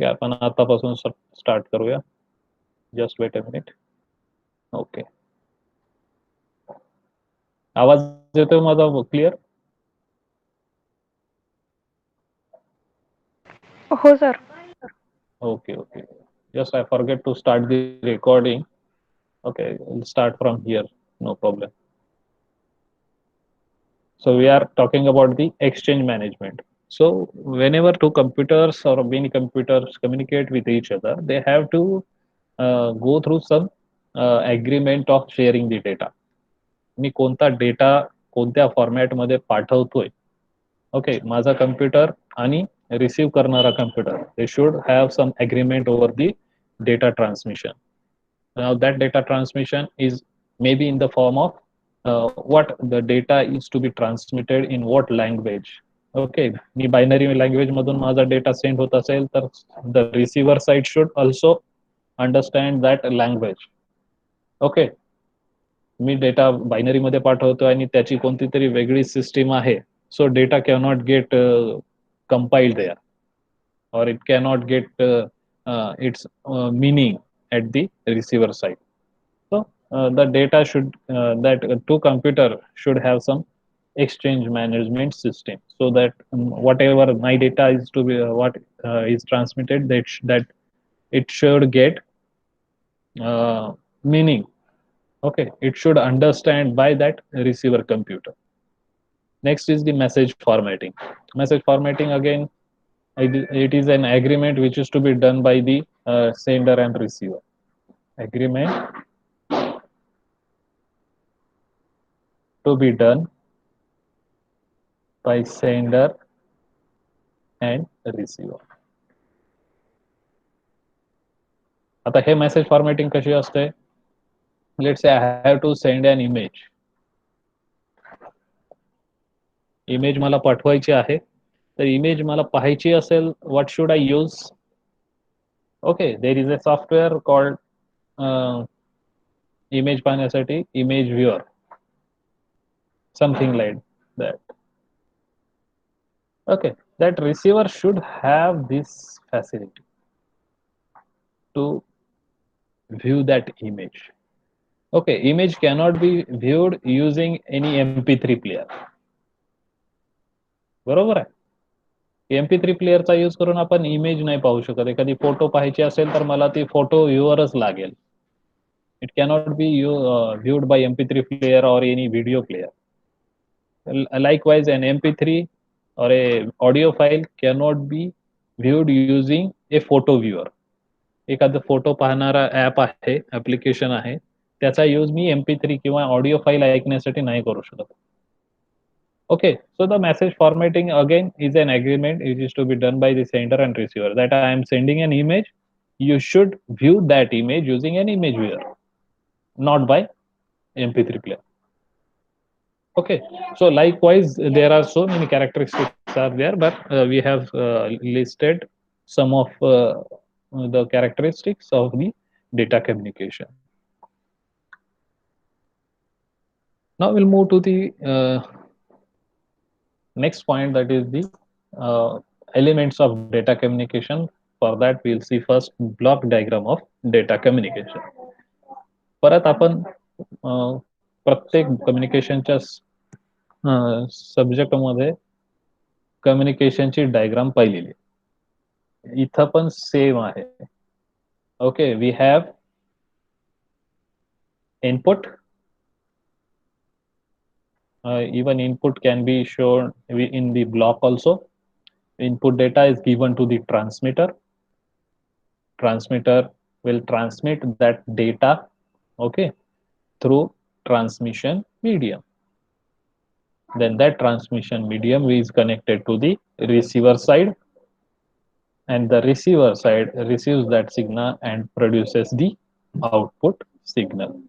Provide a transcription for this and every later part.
ठीक आहे, आपण आतापासून स्टार्ट करूया. Just wait a minute. Okay, आवाज येतोय माझा क्लिअर? हो sir. Okay, okay. Just I forget to start the recording. Okay, we'll start from here. No problem. So we are talking about the exchange management. So whenever two computers or many computers communicate with each other, they have to go through some agreement of sharing the data. मी कोणता data कोणत्या फॉर्मॅटमध्ये पाठवतोय. Okay, माझा computer आणि receive करणारा computer, they should have some agreement over the data transmission. Now that data transmission is maybe in the form of what the data is to be transmitted in what language. Okay, me binary language मधून माझा data send होत असेल तर the receiver side should also understand that language. Okay, मी data binary मध्ये पाठवतो आणि त्याची कोणती तरी वेगळी सिस्टीम आहे, so data cannot get compiled there, or it cannot get its meaning at the receiver side. So the data should that two computer should have some exchange management system, so that whatever my data is to be what is transmitted, that it should get meaning. Okay, it should understand by that receiver computer. Next is the message formatting. Message formatting, again, it is an agreement which is to be done by the sender and receiver. Agreement to be done by sender and receiver. आता हे message formatting कशी असते? Let's say I have to send an image. Image मला पाठवायची आहे, तर image मला पाहायची असेल, what should I use? Okay, there is a software called image पाहण्यासाठी image viewer, something like that. Okay, that receiver should have this facility to view that image. Okay, image cannot be viewed using any MP3 player. बरोबर आहे? MP3 प्लेअरचा use करून आपण image नाही पाहू शकत. एखादी photo पाहायची असेल तर मला ती फोटो व्ह्यूअरच लागेल. It cannot be viewed by MP3 player or any video player. Likewise, an MP3 or a audio file cannot be viewed using a photo viewer. एखादं फोटो पाहणारा ऍप आहे, ऍप्लिकेशन आहे, त्याचा यूज मी MP3 किंवा audio file ऐकण्यासाठी नाही करू शकत. Okay, so the message formatting again is an agreement. It is to be done by the sender and receiver. That I am sending an image, you should view that image using an image viewer, not by MP3 player. Okay, so likewise there are so many characteristics are there, but we have listed some of the characteristics of the data communication. Now we'll move to the next point, that is the elements of data communication. For that we'll see first block diagram of data communication. परत आपण प्रत्येक कम्युनिकेशनच्या subject मध्ये कम्युनिकेशनची diagram पाहिलेली. इथं पण same आहे. Okay, we have input. Even input can be shown in the block also. Input data is given to the transmitter. Transmitter will transmit that data, okay, through transmission medium. Then that transmission medium is connected to the receiver side, and the receiver side receives that signal and produces the output signal.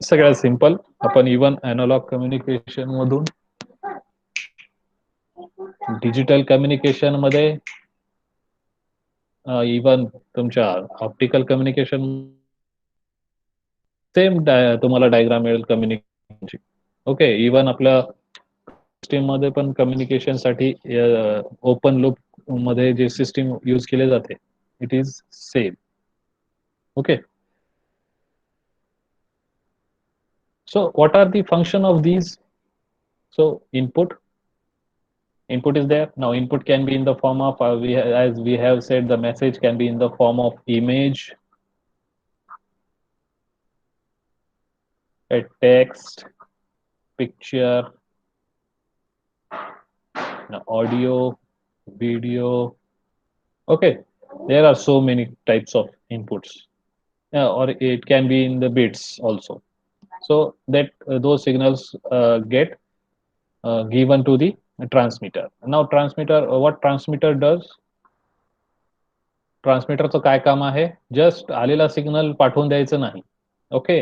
सगळ्यात simple. आपण even analogue communication मधून digital communication मध्ये, even तुमच्या optical communication same तुम्हाला diagram मिळेल कम्युनिकेशनची. Okay, even आपलं system मध्ये पण कम्युनिकेशन साठी ओपन लूप मध्ये जे सिस्टीम यूज केले जाते it is same. Okay. So what are the function of these? So input is there. Now input can be in the form of as we have said, the message can be in the form of image, a text, picture, audio, video. Okay, there are so many types of inputs. Or it can be in the bits also. So that those signals get given to the transmitter. Now transmitter, what transmitter does? ट्रान्समीटरचं काय काम आहे? Just आलेला signal पाठवून द्यायचं नाही. Okay.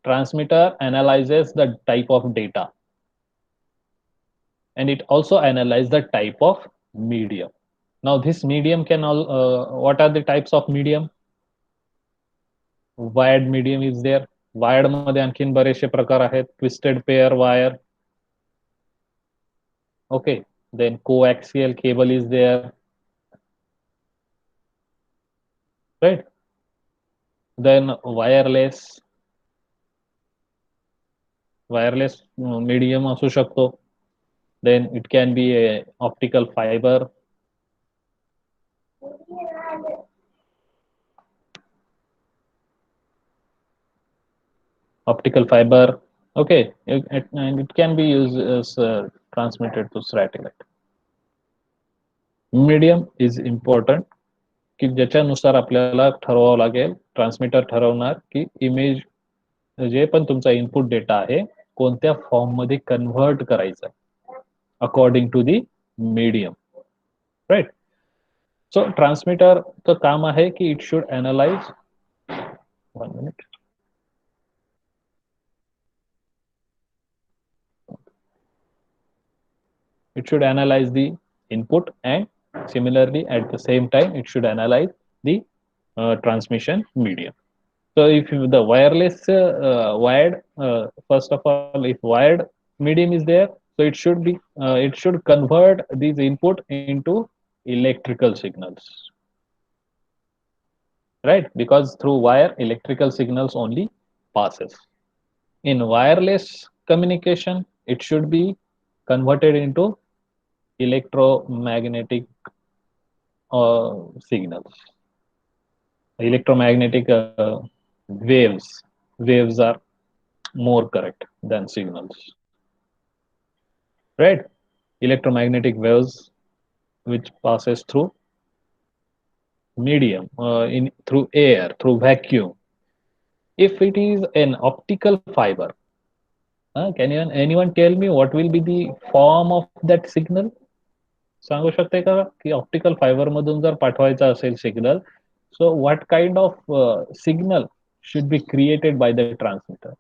Transmitter analyses the type of data and it also analyze the type of medium. Now this medium can all what are the types of medium? Wired medium is there. Wired मध्ये आणखीन बरेचसे प्रकार आहेत. Twisted pair wire. Okay. Then coaxial cable is there. Right. Then wireless medium असू शकतो. Then it can be a optical fiber. Optical fiber. Okay, and it can be used as transmitted to satellite. Medium is important की ज्याच्यानुसार आपल्याला ठरवावं लागेल. Transmitter ठरवणार की image जे पण तुमचा इनपुट डेटा आहे कोणत्या फॉर्म मध्ये कन्व्हर्ट करायचा according to the medium. Right. So ट्रान्समीटरचं काम आहे की it should analyse. 1 minute. It should analyze the input and similarly at the same time it should analyze the transmission medium. So if the wireless wired first of all, if wired medium is there, so it should convert these input into electrical signals, right? Because through wire electrical signals only passes. In wireless communication it should be converted into electromagnetic signals. Electromagnetic waves are more correct than signals, right? Electromagnetic waves which passes through medium, in through air, through vacuum. If it is an optical fiber, can anyone tell me what will be the form of that signal? सांगू शकते का की optical fibre मधून जर पाठवायचा असेल signal, so what kind of signal should be created by the transmitter?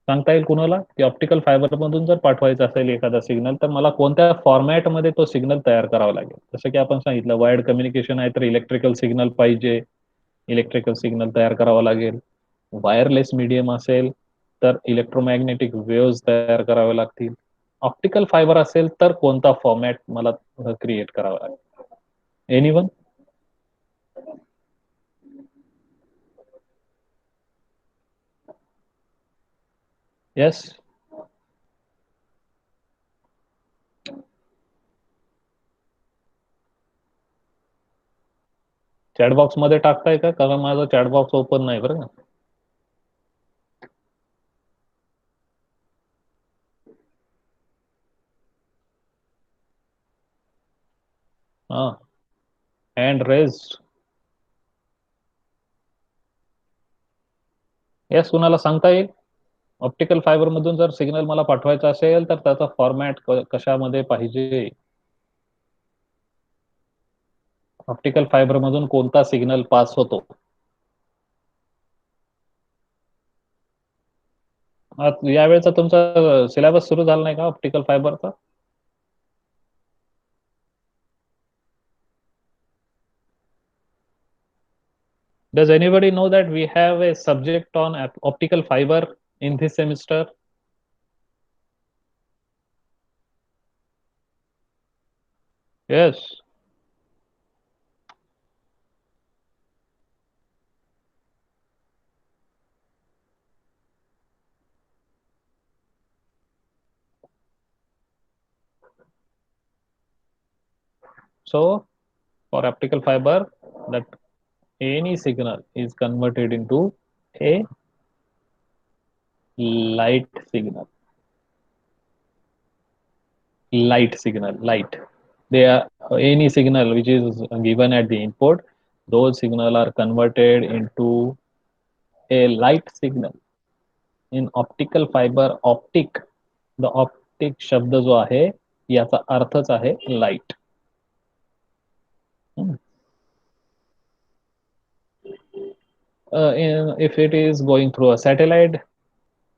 सांगता येईल कुणाला की ऑप्टिकल फायबर मधून जर पाठवायचा असेल एखादा सिग्नल तर मला कोणत्या फॉर्मॅट मध्ये तो सिग्नल तयार करावा लागेल? जसं की आपण सांगितलं वायर्ड कम्युनिकेशन आहे तर इलेक्ट्रिकल सिग्नल पाहिजे, इलेक्ट्रिकल सिग्नल तयार करावा लागेल. वायरलेस मीडियम असेल तर इलेक्ट्रोमॅग्नेटिक वेव्स तयार करावे लागतील. ऑप्टिकल फायबर असेल तर कोणता फॉर्मॅट मला क्रिएट करावा लागेल? एनीवन? येस. चॅटबॉक्स मध्ये टाकताय का? कारण माझा चॅटबॉक्स ओपन नाही बरं का. हा. Hand raise. येस, कुणाला सांगता येईल? ऑप्टिकल फायबर मधून जर सिग्नल मला पाठवायचा असेल तर त्याचा फॉर्मॅट कशामध्ये पाहिजे? ऑप्टिकल फायबर मधून कोणता सिग्नल पास होतो? यावेळेचा तुमचा सिलेबस सुरू झाला नाही का optical फायबरचा? Does anybody know that we have a subject on optical fiber in this semester? Yes. So for optical fiber, that any signal is converted into a light signal. Light signal, light. They are any signal which is given at the input, those signal are converted into a light signal. In optical fiber, optic, the optic शब्द जो आहे याचा अर्थच आहे light. Hmm. If it is going through a satellite,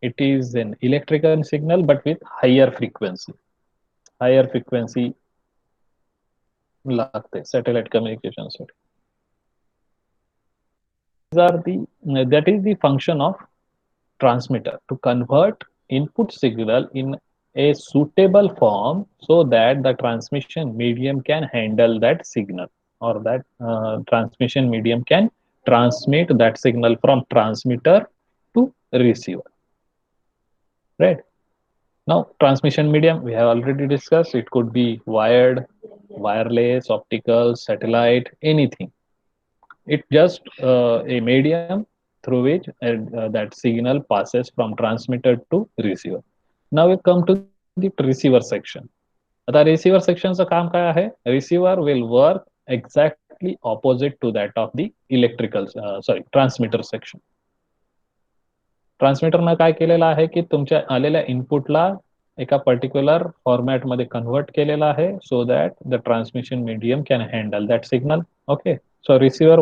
it is an electrical signal but with higher frequency. Higher frequency लागते satellite communication साठी. These are that is the function of transmitter to convert input signal in a suitable form so that the transmission medium can handle that signal, or that transmission medium can transmit that signal from transmitter to receiver, right? Now transmission medium we have already discussed, it could be wired, wireless, optical, satellite, anything. It's just a medium through which that signal passes from transmitter to receiver. Now we come to the receiver section. आता receiver सेक्शनचं काम काय आहे? Receiver will work exactly opposite to that of the electrical transmitter section. ट्रान्समीटरनं काय केलेलं आहे की तुमच्या आलेल्या इनपुटला एका पर्टिक्युलर फॉर्मॅटमध्ये कन्व्हर्ट केलेलं आहे so that the transmission medium can handle that signal. Okay, so receiver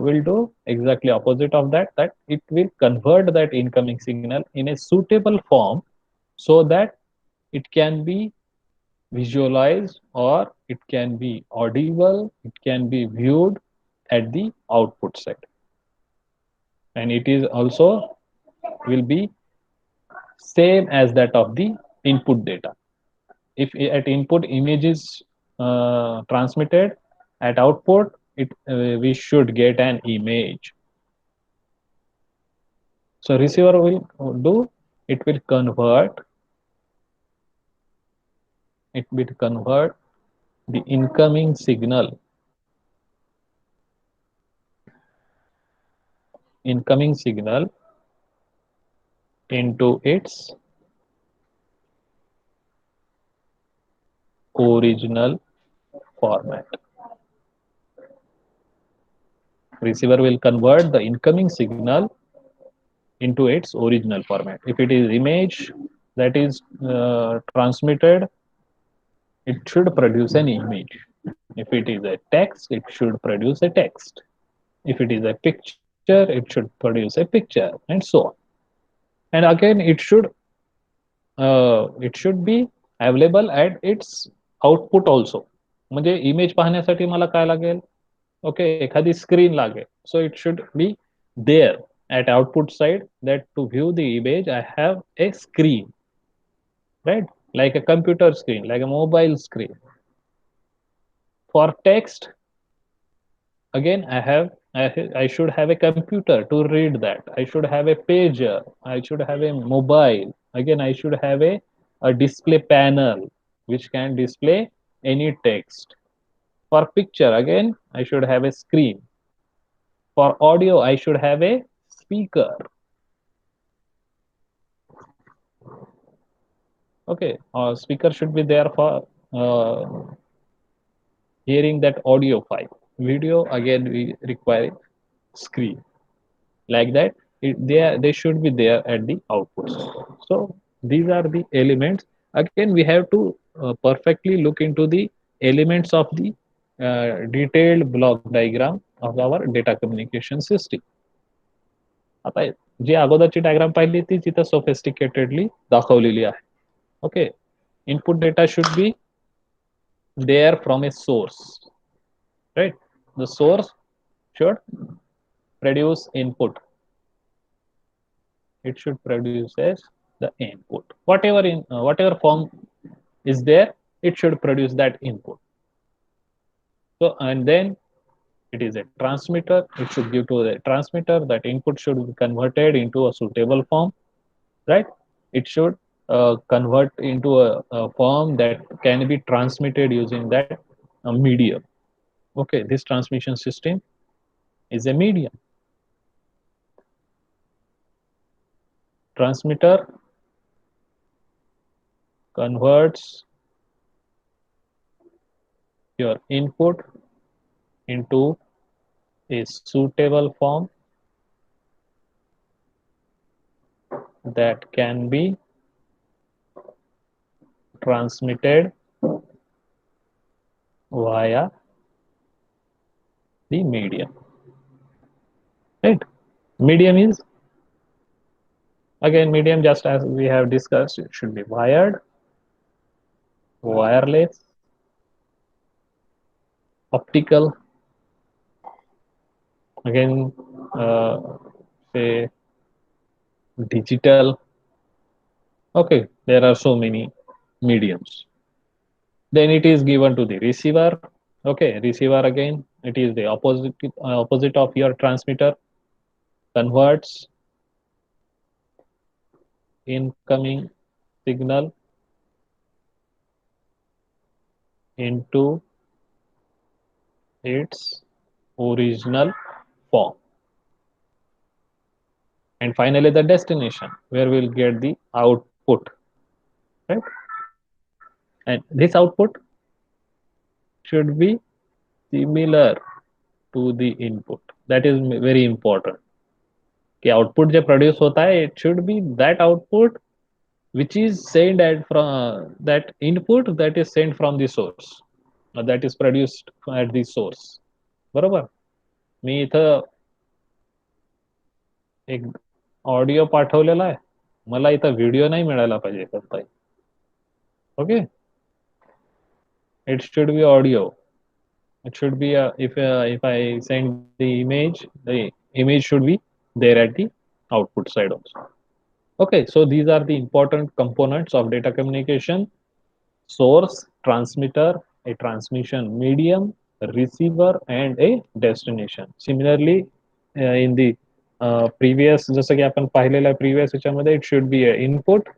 will do exactly opposite of that, that it will convert that incoming signal in a suitable form so that it can be visualized, or it can be audible, it can be viewed at the output side, and it is also will be same as that of the input data. If at input image is transmitted, at output it we should get an image. So receiver will do, it will convert, it will convert the incoming signal into its original format. Receiver will convert the incoming signal into its original format. If it is image that is transmitted, it should produce an image. If it is a text, it should produce a text. If it is a picture, it should produce a picture, and so on. And again, it should be available at its output also. म्हणजे image पाहण्यासाठी मला काय लागेल? Okay, एखादी screen लागेल. So it should be there at output side, that to view the image I have a screen, right? Like a computer screen, like a mobile screen. For text, again I should have a computer to read that. I should have a pager, I should have a mobile, again I should have a display panel which can display any text. For picture, again I should have a screen. For audio, I should have a speaker. Okay, speaker should be there for hearing that audio file. Video, again we require screen. Like that, they should be there at the output. So these are the elements. Again, we have to perfectly look into the elements of the detailed block diagram of our data communication system. आता जी अगोदरची diagram पाहिली ती तिथं सोफिस्टिकेटेडली दाखवलेली आहे. Okay, input data should be there from a source, right? The source should produce input. it should produce as the input. Whatever form is there, it should produce that input. So and then it is a transmitter. It should give to the transmitter that input should be converted into a suitable form, right? It should convert into a form that can be transmitted using that medium. Okay, this transmission system is a medium. Transmitter converts your input into a suitable form that can be transmitted via the medium. Right? Medium is, again, medium, just as we have discussed, it should be wired, wireless, optical, again, say digital. Okay, there are so many mediums. Then it is given to the receiver. Okay, receiver, again, it is the opposite of your transmitter, converts incoming signal into its original form. And finally, the destination, where we'll get the output, right? And this output should be similar to the input. That is very important. कि output जो produce होता है, it should be that output which is sent at from that input that is sent from the source, that is produced at the source. बरोबर. मी इथं एक audio पाठवलेला आहे, मला इथं व्हिडिओ नाही मिळायला पाहिजे करता. Okay, it should be audio. It should be if I send the image should be there at the output side also. Okay, so these are the important components of data communication: source, transmitter, a transmission medium, receiver, and a destination. Similarly, in the previous, जसं की आपण पाहिलेलं आहे previous ह्याच्यामध्ये, it should be a input,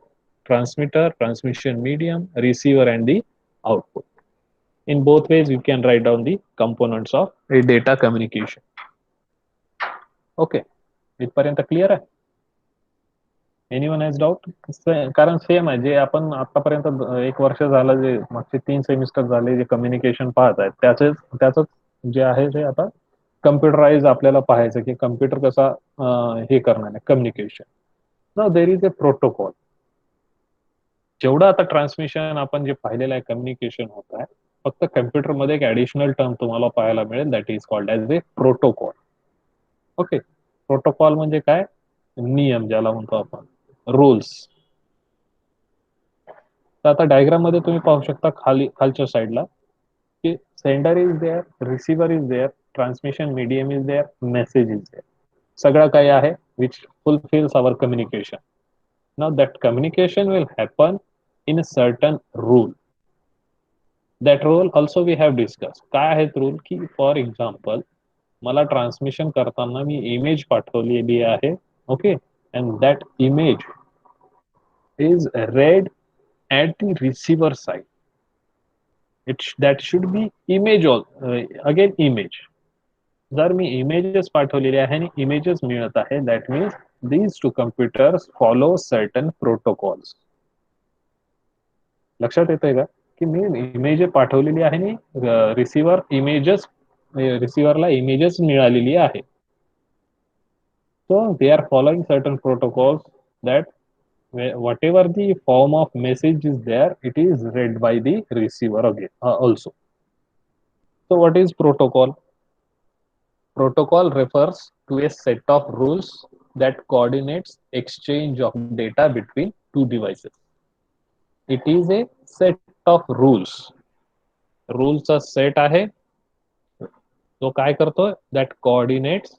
transmitter, transmission medium, receiver, and the output. In both ways, you can write down the components of a data communication. Okay, इथपर्यंत clear आहे? Anyone has doubt? कारण same आहे, जे आपण आतापर्यंत 1 वर्ष झालं, जे मागचे 3 semester झाले जे कम्युनिकेशन पाहत आहेत, त्याच जे आहे ते आता कम्प्युटराइज आपल्याला पाहायचं की कम्प्युटर कसा हे करणार आहे communication. Now there is a protocol. जेवढं आता ट्रान्समिशन आपण जे पाहिलेलं आहे कम्युनिकेशन होत आहे, फक्त कम्प्युटरमध्ये एक ऍडिशनल टर्म तुम्हाला पाहायला मिळेल, that is called as a protocol. Okay, protocol म्हणजे काय? नियम ज्याला म्हणतो आपण, रूल्स. तर आता डायग्राम मध्ये तुम्ही पाहू शकता खालच्या साईडला की sender is there, receiver is there, transmission medium is there, message is there. सगळं काही आहे which fulfils our communication. Now that communication will happen in a certain rule. That rule also we have discuss. काय आहेत rule? की for example, मला transmission करताना मी image पाठवलेली आहे. Okay, and that image is red at the receiver side. That should be image again image. जर मी images पाठवलेले आहे आणि images मिळत आहे, that means these two computers follow certain protocols. लक्षात येतंय का की मी इमेज पाठवलेली आहे आणि रिसिव्हरला इमेजेस मिळालेली आहे. So they are following certain protocols that whatever the form of message is there, it is read by the receiver again also. So what is protocol? Protocol refers to a set of rules that coordinates exchange of data between two devices. It is a set of rules. रूलचा set आहे, तो काय करतोय? that coordinates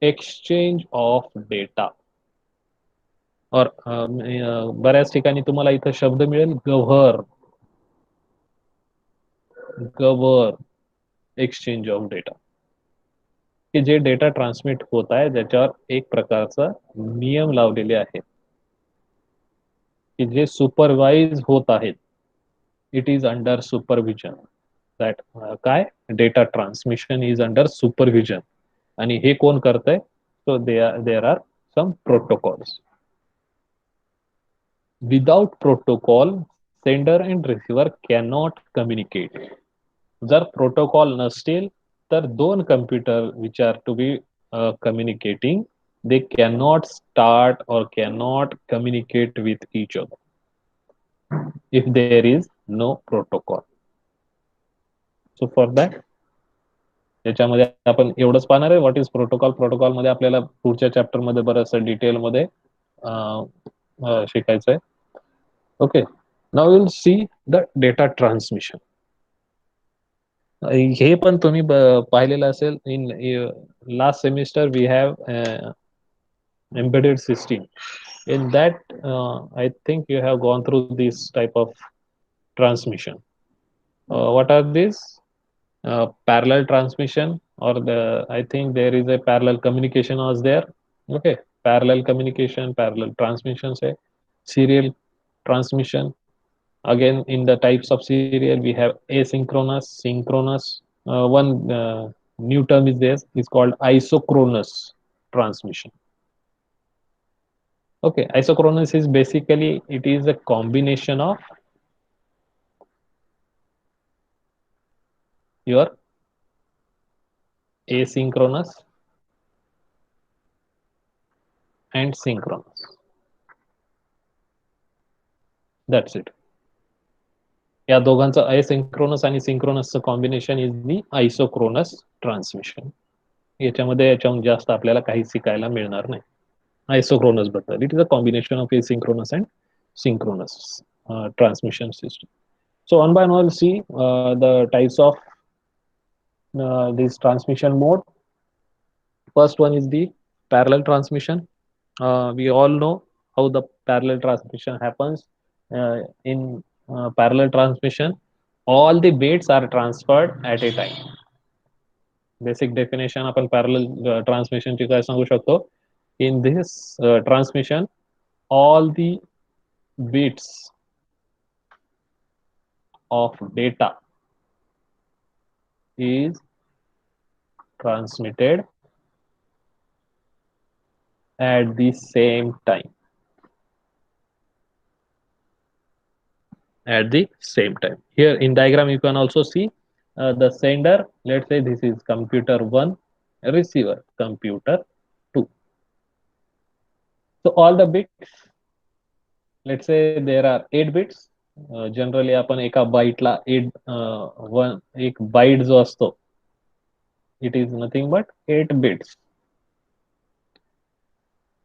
exchange of data. और बऱ्याच ठिकाणी तुम्हाला इथं शब्द मिळेल गव्हर. गव्हर एक्सचेंज ऑफ डेटा, की जे डेटा ट्रान्समिट होत आहे ज्याच्यावर एक प्रकारचा नियम लावलेले आहेत की जे सुपरवाइज होत आहेत. It is under supervision. That काय, data transmission is under supervision. आणि हे कोण करतंय? So there are some protocols. Without protocol sender and receiver cannot communicate. जर प्रोटोकॉल नसतील तर दोन computer which are to be communicating, they cannot start or cannot communicate with each other if there is no protocol. So for that, याच्यामध्ये आपण एवढंच पाहणार आहे what is protocol. Protocol मध्ये आपल्याला पुढच्या चॅप्टर मध्ये बरंच डिटेल मध्ये शिकायचं आहे. Okay, now will see the data transmission. हे पण तुम्ही पाहिलेलं असेल. In last semester we have embedded system. In that, I think you have gone through this type of transmission. What are these? Parallel transmission, or I think there is a parallel communication was there. Okay, parallel communication, parallel transmission, say serial transmission. Again, in the types of serial, we have asynchronous, synchronous. One new term is there. It's called isochronous transmission. Okay, isochronous is basically it is a combination of your asynchronous and synchronous. That's it. या दोघांचं asynchronous आणि synchronous combination is the isochronous transmission. याच्याहून जास्त आपल्याला काही शिकायला मिळणार नाही आयसोक्रोनस बद्दल. It is a combination of asynchronous and synchronous transmission system. So one by one we'll see the types of this transmission mode. First one is the parallel transmission. We all know how the parallel transmission happens. In parallel transmission, all the bits are transferred at a time. Basic definition आपण parallel transmission ची काय सांगू शकतो? In this transmission, all the bits of data is transmitted at the same time. At the same time. Here in diagram you can also see the sender. Let's say this is computer 1, receiver computer 2. So all the bits, let's say there are 8 bits. Generally आपण एका बाईटला 1 bite जो असतो, it is nothing but 8 bits.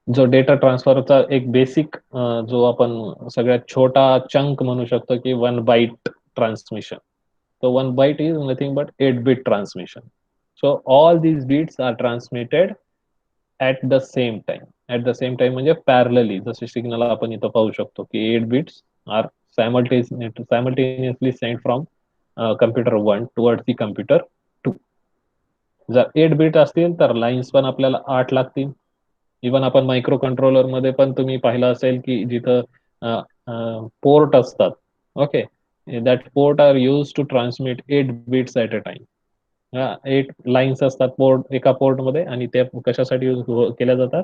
जो data ट्रान्सफरचा एक basic जो आपण सगळ्यात छोटा चंक म्हणू शकतो की 1 bite transmission. So 1 byte is nothing but 8-bit transmission. So all these bits are transmitted at the same time. At the same time म्हणजे parallelly. जसे सिग्नल आपण इथं पाहू शकतो की 8 bits are simultaneously sent from computer 1 towards the computer 2. जर 8 bit असतील तर लाईन्स पण आपल्याला 8 लागतील. इवन आपण मायक्रो कंट्रोलर मध्ये पण तुम्ही पाहिलं असेल की जिथं पोर्ट असतात. Okay, that port are used to transmit 8 bits at a time. 8 lines असतात पोर्ट एका पोर्ट मध्ये आणि त्या कशासाठी यूज केल्या जातात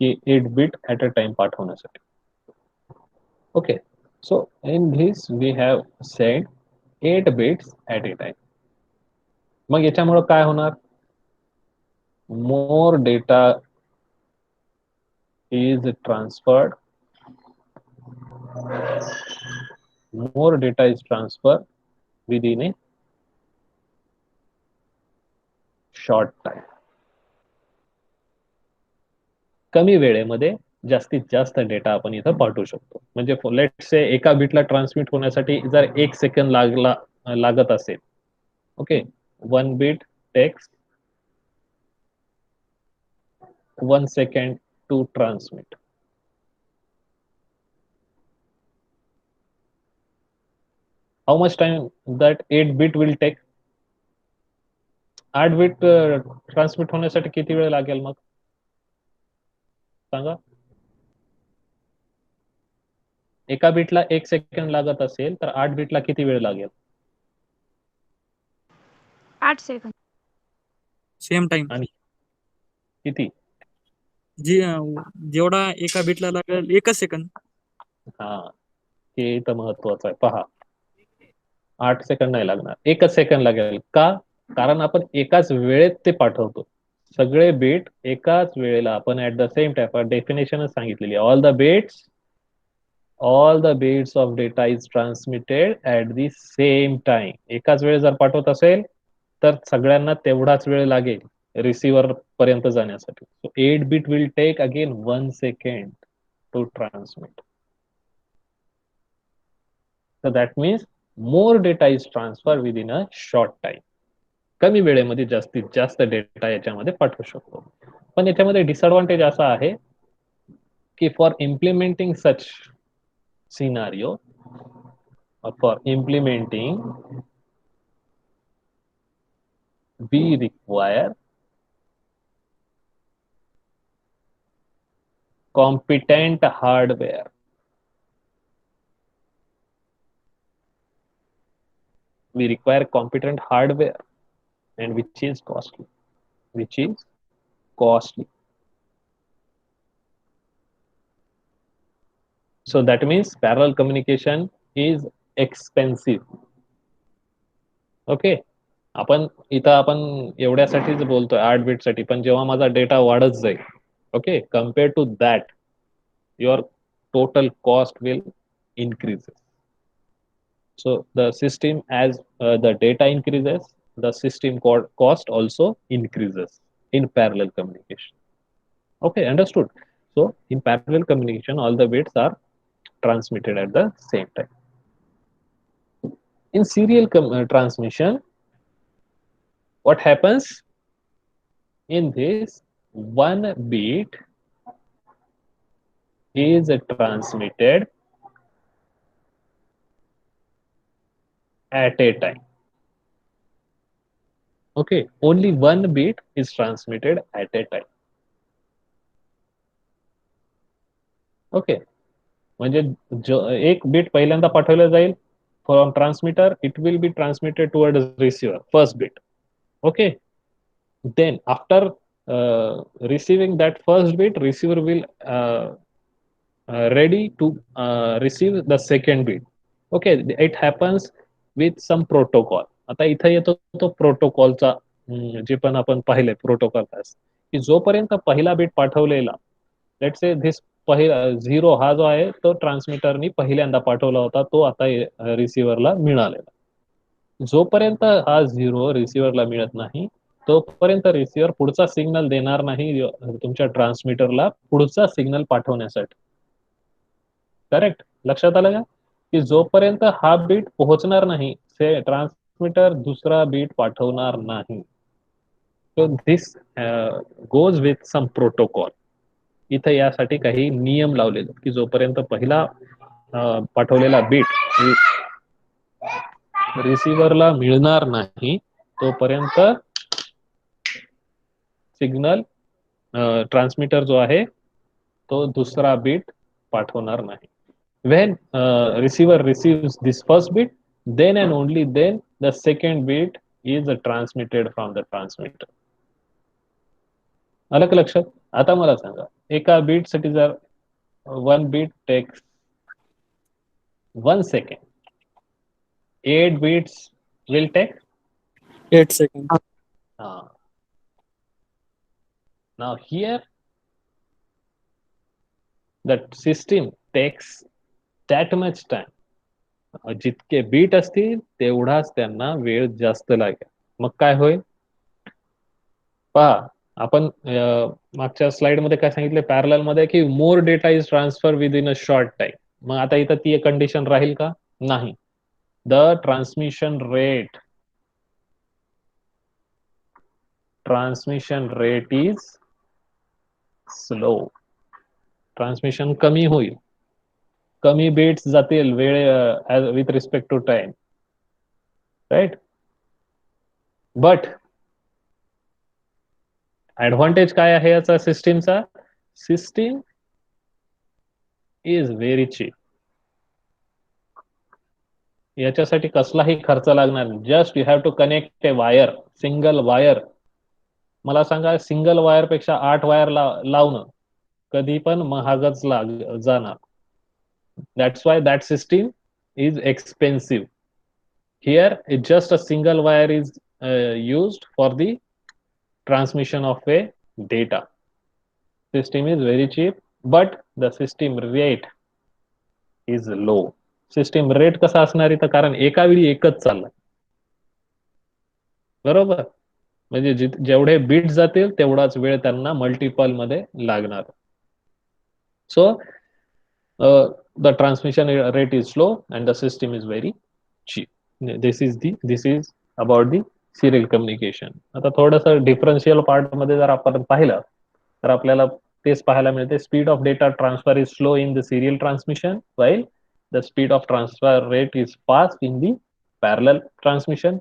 की 8 बिट ऍट अ टाइम पाठवण्यासाठी. Okay, so in this we have said 8 bits at a time. मग याच्यामुळे काय होणार? More data is transferred, more data is transferred within a short time. कमी वेळेमध्ये जास्तीत जास्त डेटा आपण इथं पाठवू शकतो. म्हणजे लेट से एका बिटला ट्रान्समिट होण्यासाठी जर 1 सेकंद लागत असेल, okay, 1 bit takes 1 second to transmit. How much time that 8 bit will take? 8 bit transmit होण्यासाठी किती वेळ लागेल मग सांगा. एका बिटला 1 सेकंड लागत असेल तर 8 बिटला किती वेळ लागेल? 8 सेकंद. Same time. आणि किती? जेवढा एका बिटला लागेल 1 सेकंद. हा, हे तर महत्वाचं आहे. पहा, 8 सेकंड नाही लागणार, 1च सेकंड लागेल. का? कारण आपण एकाच वेळेत ते पाठवतो. सगळे बीट एकाच वेळेला आपण ऍट द सेम टाइम, डेफिनेशनच सांगितलेली, all the bits of data is transmitted at the same time. एकाच वेळेस जर पाठवत असेल तर सगळ्यांना तेवढाच वेळ लागेल रिसिव्हर पर्यंत जाण्यासाठी. So 8 bit will take again 1 second to transmit. So that means more data is transferred within a short time. कमी वेळेमध्ये जास्तीत जास्त डेटा याच्यामध्ये पाठवू शकतो. पण याच्यामध्ये डिसएडव्हान्टेज असा आहे की for implementing such scenario, for implementing we require competent hardware. We require competent hardware, and which is costly. Which is costly. So that means parallel communication is expensive. Okay, आपण एवढ्यासाठीच बोलतोय 8 बिट साठी, पण जेव्हा माझा data वाढत जाईल, okay, compare to that your total cost will increases. So the system, as the data increases, the system cost also increases in parallel communication. Okay, understood. So in parallel communication, all the bits are transmitted at the same time. In serial transmission, what happens in this, one bit is transmitted at a time. Okay, only one bit is transmitted at a time. Okay, म्हणजे एक bit पहिल्यांदा पाठवलं जाईल from transmitter, it will be transmitted toward receiver, first bit. Okay, then after receiving that first bit, receiver will ready to receive the second bit. Okay, it happens with some protocol. आता इथं येतो तो प्रोटोकॉलचा, जे पण आपण पाहिले protocol की जोपर्यंत पहिला बिट पाठवलेला, लेट्स से धिस पहिला 0 हा जो आहे तो ट्रान्समीटरनी पहिल्यांदा पाठवला होता, तो आता रिसिव्हरला मिळालेला. जोपर्यंत हा 0 रिसिव्हरला मिळत नाही तोपर्यंत रिसिव्हर पुढचा सिग्नल देणार नाही तुमच्या ट्रान्समीटरला पुढचा सिग्नल पाठवण्यासाठी. करेक्ट, लक्षात आलं का? की जोपर्यंत हा बीट पोहोचणार नाही, ट्रान्समीटर दुसरा बीट पाठवणार नाही. So this goes with some protocol. इथं यासाठी काही नियम लावलेले की जोपर्यंत पहिला पाठवलेला बीट रिसिव्हरला मिळणार नाही तोपर्यंत सिग्नल ट्रान्समीटर जो आहे तो दुसरा बीट पाठवणार नाही. When receiver receives this first bit, then and only then the second bit is transmitted from the transmitter. आलं का लक्षात? आता मला सांगा, एका बीट साठी जर 1 bit takes 1 second, 8 bits will take 8 seconds. Now here the system takes that much time. जितके beat असतील तेवढाच त्यांना वेळ जास्त लागेल. मग काय होईल पहा, आपण मागच्या स्लाइड मध्ये काय सांगितलं पॅरलल मध्ये की more data is transfer with in a short time. मग आता इथं ती कंडिशन राहील का? नाही. The transmission rate is slow. Transmission कमी होईल, कमी बिट्स जातील वेळ with respect to time. Right. But advantage काय आहे याचा सिस्टीमचा? System is very cheap. याच्यासाठी कसलाही खर्च लागणार नाही. Just you have to connect a wire, single wire. मला सांगा, सिंगल वायर पेक्षा 8 वायर लावणं कधी पण महागच जाणार. That's why that system is expensive. Here it just a single wire is used for the transmission of a data. System is very cheap, but the system rate is low. System rate कसा असणार इथं? कारण एका वेळी एकच चाललं, बरोबर. म्हणजे जेवढे बीट जातील तेवढाच वेळ त्यांना मल्टिपल मध्ये लागणार. So the transmission rate is slow and the system is very cheap. This is about the serial communication. आता थोडस डिफरन्शियल पार्ट मध्ये जर आपण पाहिलं तर आपल्याला तेच पाहायला मिळते. Speed of data transfer is slow in the serial transmission, while the speed of transfer rate is fast in the parallel transmission.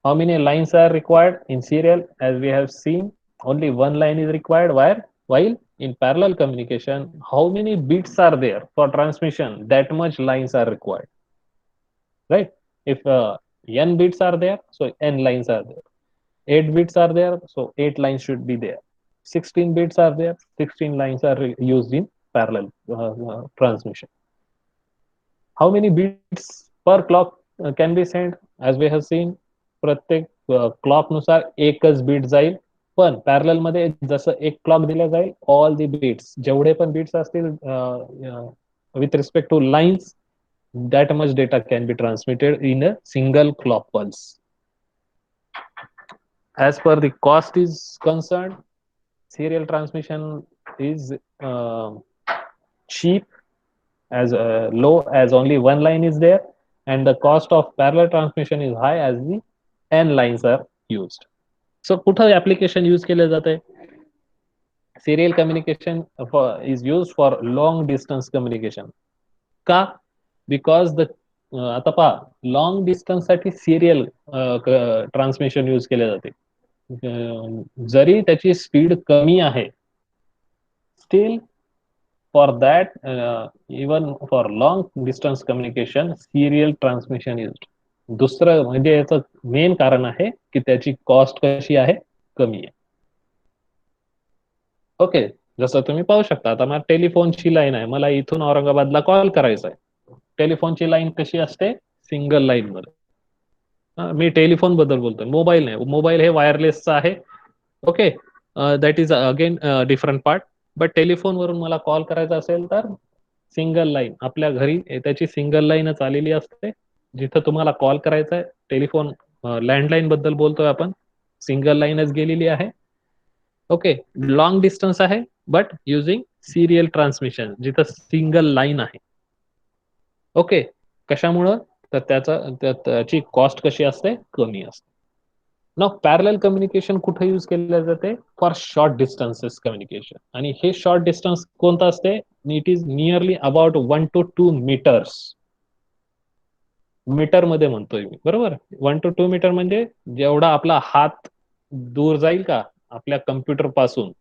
How many lines are required in serial? As we have seen, only one line is required. While in parallel communication, how many bits are there for transmission? That much lines are required, right? If n bits are there, so n lines are there. 8 bits are there, so 8 lines should be there. 16 bits are there, 16 lines are used in parallel transmission. How many bits per clock can be sent? As we have seen, प्रत्येक clock नुसार एकच beat जाईल. पण parallel मध्ये जसं एक clock दिला जाईल, ऑल दी बीट्स, जेवढे पण बीट्स असतील with respect two lines, that much data can be transmitted in a single clock pulse. As per the cost is concerned, serial transmission is cheap, as low as only one line is there, and the cost of parallel transmission is high as the n lines are used. So कुठं application use केले जाते? Serial communication is used for long distance communication. का? Because the आता पहा, long distance साठी serial transmission use केले जाते. जरी त्याची स्पीड कमी आहे, steel for that, even for long distance communication, serial transmission is. दुसरं म्हणजे याचं मेन कारण आहे की त्याची कॉस्ट कशी आहे? कमी आहे. ओके, जसं तुम्ही पाहू शकता, आता मला टेलिफोनची लाईन आहे, मला इथून औरंगाबादला कॉल करायचा आहे. टेलिफोनची लाईन कशी असते? सिंगल लाईन मध्ये. मी टेलिफोन बद्दल बोलतोय, मोबाईल नाही. मोबाईल हे वायरलेसचं आहे. Okay, that is again different part. But telephone वरून मला कॉल करायचा असेल तर सिंगल लाईन, आपल्या घरी त्याची सिंगल लाईनच आलेली असते. जिथं तुम्हाला कॉल करायचा आहे, टेलिफोन लँडलाईन बद्दल बोलतोय आपण, सिंगल लाईनच गेलेली आहे. ओके, लॉंग डिस्टन्स आहे, बट युझिंग सिरियल ट्रान्समिशन, जिथं सिंगल लाईन आहे. ओके, कशामुळं? तर त्याची कॉस्ट कशी असते? कमी असते. ना पॅरल कम्युनिकेशन कुठे यूज केले जाते? For short distances communication. आणि हे शॉर्ट डिस्टन्स कोणतं असते? It is nearly about 1 to 2 metres. Metre मध्ये म्हणतोय मी, बरोबर. 1 to 2 मीटर म्हणजे जेवढा आपला हात दूर जाईल का आपल्या कम्प्युटर पासून,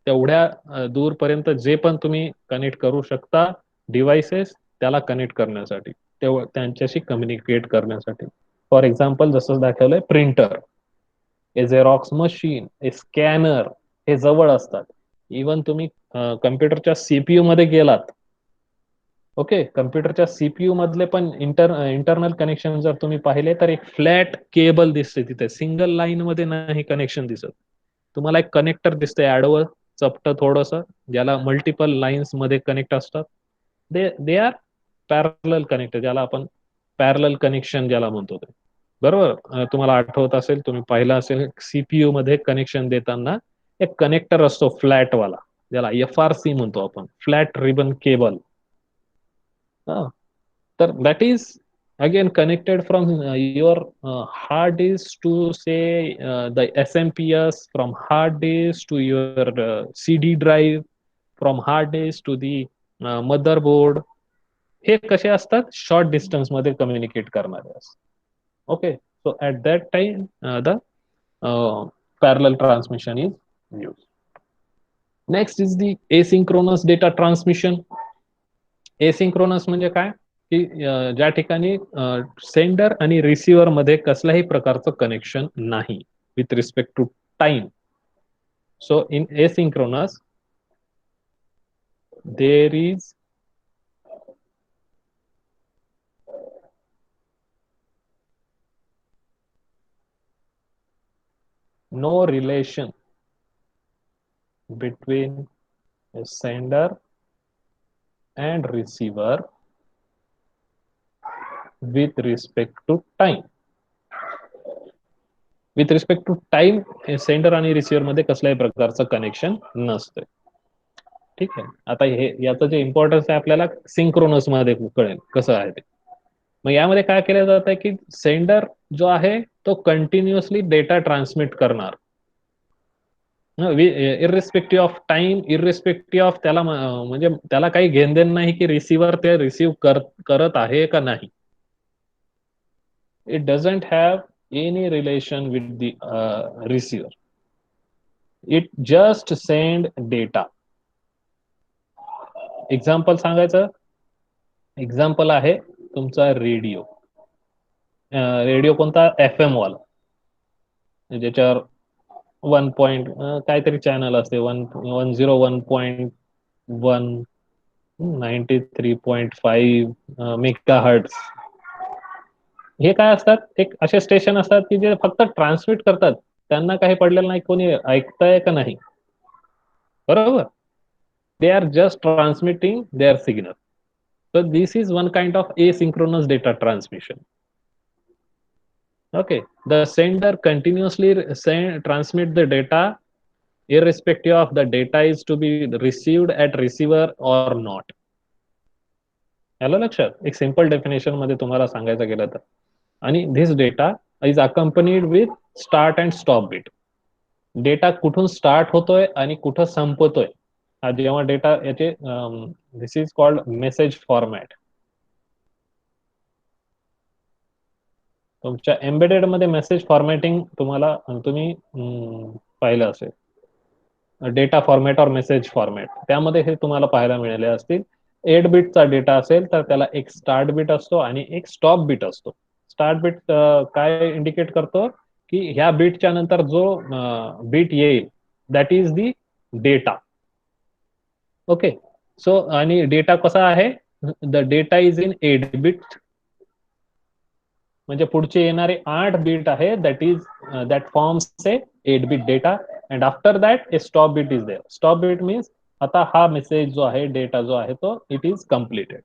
तेवढ्या दूरपर्यंत जे पण तुम्ही कनेक्ट करू शकता डिव्हाइसेस, त्याला कनेक्ट करण्यासाठी, त्यांच्याशी कम्युनिकेट करण्यासाठी. फॉर एक्झाम्पल, जसं दाखवलंय, प्रिंटर, ए झेरॉक्स मशीन, ए स्कॅनर, हे जवळ असतात. इवन तुम्ही कम्प्युटरच्या सीपीयू मध्ये गेलात, ओके, कम्प्युटरच्या सीपीयू मधले पण इंटरनल कनेक्शन जर तुम्ही पाहिले तर एक फ्लॅट केबल दिसते तिथे, सिंगल लाईन मध्ये नाही कनेक्शन दिसत. तुम्हाला एक कनेक्टर दिसतंय आडवं चपट थोडस, ज्याला मल्टिपल लाईन्स मध्ये कनेक्ट असतात. दे आर पॅरल कनेक्टर, ज्याला आपण पॅरल कनेक्शन ज्याला म्हणतो ते, बरोबर. तुम्हाला आठवत असेल, तुम्ही पाहिलं असेल, सीपीयू मध्ये कनेक्शन देताना एक कनेक्टर असतो फ्लॅट वाला, ज्याला FRC म्हणतो आपण, फ्लॅट रिबन केबल. तर that is again connected from your hard disk to say the SMPS, from hard disk to your CD drive, from hard disk to the motherboard. हे कसे असतात? Short distance मध्ये communicate करणारे असतात. Okay, so at that time, the parallel transmission is used. Next is the asynchronous data transmission. Asynchronous म्हणजे काय की ज्या ठिकाणी सेंडर आणि रिसिव्हर मध्ये कसल्याही प्रकारचं कनेक्शन नाही with respect to time. So in asynchronous there is no relation between a sender and receiver with respect to time. With respect to time sender आणि रिसिव्हर मध्ये कसल्याही प्रकारचं कनेक्शन नसतं. ठीक आहे. आता हे याचं जे इम्पॉर्टन्स आहे आपल्याला सिंक्रोनस मध्ये कळेल कसं आहे ते. मग यामध्ये काय केलं जात आहे की सेंडर जो आहे तो कंटिन्युअसली डेटा ट्रान्समिट करणार irrespective of time, irrespective of त्याला म्हणजे त्याला काही घेणदेण नाही की रिसिव्हर ते रिसिव्ह करत आहे का नाही. It doesn't have any relation with the receiver. It just send data. Example सांगायचं, एक्झाम्पल आहे तुमचा रेडिओ. रेडिओ कोणता? FM वाला, ज्याच्यावर 1 पॉइंट काहीतरी चॅनल असते, 101.1 93.5 मेगा हर्ट्स. हे काय असतात? एक असे स्टेशन असतात की जे फक्त ट्रान्समिट करतात, त्यांना काही पडलेलं नाही कोणी ऐकताय का नाही. बरोबर. They are just transmitting their signal. So this is one kind of asynchronous data transmission. Okay, the sender continuously transmit the data irrespective of the data is to be received at receiver or not. आलं लक्षात? एक simple definition मध्ये तुम्हाला सांगायचं गेलं तर. आणि this data is accompanied with start and stop bit. Data कुठून स्टार्ट होतोय आणि कुठं संपतोय हा जेव्हा डेटा याचे this is called message format. तुमच्या एम्बेडेड मध्ये मेसेज फॉर्मॅटिंग तुम्ही पाहिलं असेल, डेटा फॉर्मॅट और मेसेज फॉर्मॅट, त्यामध्ये हे तुम्हाला पाहायला मिळाले असतील. 8 बिटचा डेटा असेल तर त्याला एक स्टार्ट बिट असतो आणि एक स्टॉप बिट असतो. स्टार्ट बिट काय इंडिकेट करतो की ह्या बिटच्या नंतर जो बिट येईल that is the data. Okay, so आणि डेटा कसा आहे? The data is in 8 bit. म्हणजे पुढचे येणारे 8 बिट आहे that forms a 8 bit data and after that a stop bit is there. Stop bit means आता हा मेसेज जो आहे, डेटा जो आहे तो इट इज कम्प्लिटेड.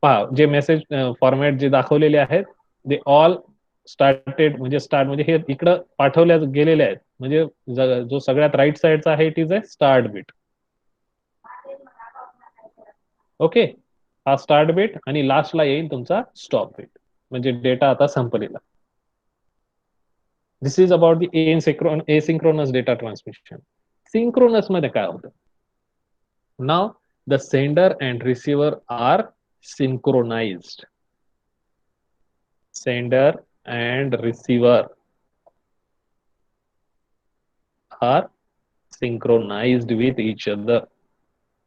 पहा, जे मेसेज फॉर्मॅट जे दाखवलेले आहेत दे ऑल स्टार्टेड, म्हणजे स्टार्ट म्हणजे हे इकडं पाठवल्या गेलेले आहेत. म्हणजे जो सगळ्यात राईट साइडचा आहे it is a start bit. Okay, हा स्टार्ट बिट आणि लास्टला येईल तुमचा स्टॉप बिट, म्हणजे डेटा आता संपलेला. This is about the asynchronous data transmission. Synchronous मध्ये काय होतं? Now the sender and receiver are synchronized. Sender and receiver are synchronized with each other.